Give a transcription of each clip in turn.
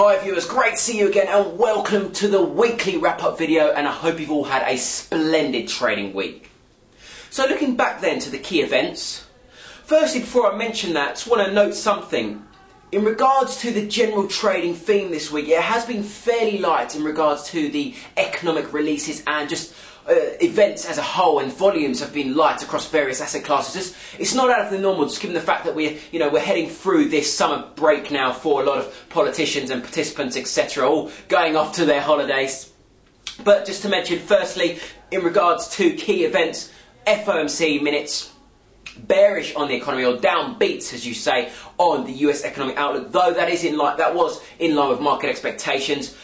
Hi viewers, great to see you again and welcome to the weekly wrap-up video, and I hope you've all had a splendid trading week. So looking back then to the key events, firstly before I mention that, I just want to note something. In regards to the general trading theme this week, it has been fairly light in regards to the economic releases and just events as a whole, and volumes have been light across various asset classes. It's not out of the normal, just given the fact that we're heading through this summer break now for a lot of politicians and participants, etc., all going off to their holidays. But just to mention, firstly, in regards to key events, FOMC minutes, bearish on the economy, or downbeats as you say on the US economic outlook, though that was in line with market expectations.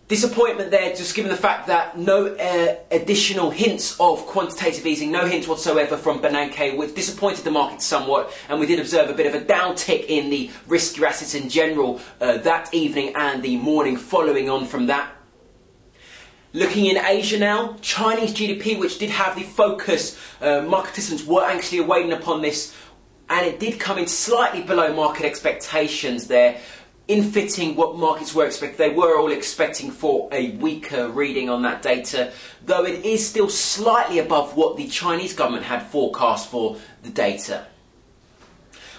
Disappointment there, just given the fact that no additional hints of quantitative easing, no hints whatsoever from Bernanke, which disappointed the market somewhat, and we did observe a bit of a downtick in the riskier assets in general that evening and the morning following on from that. Looking in Asia now, Chinese GDP, which did have the focus, market participants were anxiously awaiting upon this, and it did come in slightly below market expectations there, in fitting what markets were expecting. They were all expecting for a weaker reading on that data, though it is still slightly above what the Chinese government had forecast for the data.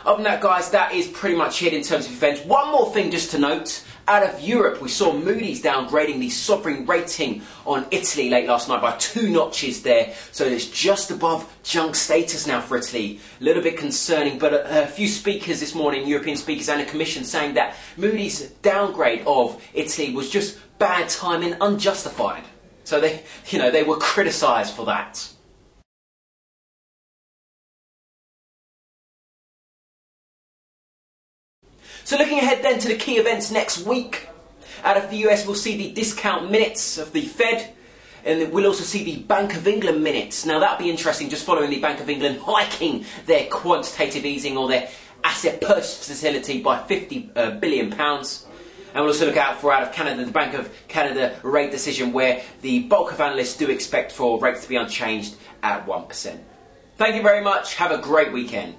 Other than that, guys, that is pretty much it in terms of events. One more thing just to note. Out of Europe, we saw Moody's downgrading the sovereign rating on Italy late last night by 2 notches there. So it's just above junk status now for Italy. A little bit concerning, but a few speakers this morning, European speakers and a commission, saying that Moody's downgrade of Italy was just bad timing, unjustified. So they were criticised for that. So looking ahead then to the key events next week, out of the US we'll see the discount minutes of the Fed, and we'll also see the Bank of England minutes. Now that'll be interesting, just following the Bank of England hiking their quantitative easing or their asset purchase facility by £50 billion. And we'll also look out for, out of Canada, the Bank of Canada rate decision, where the bulk of analysts do expect for rates to be unchanged at 1%. Thank you very much, have a great weekend.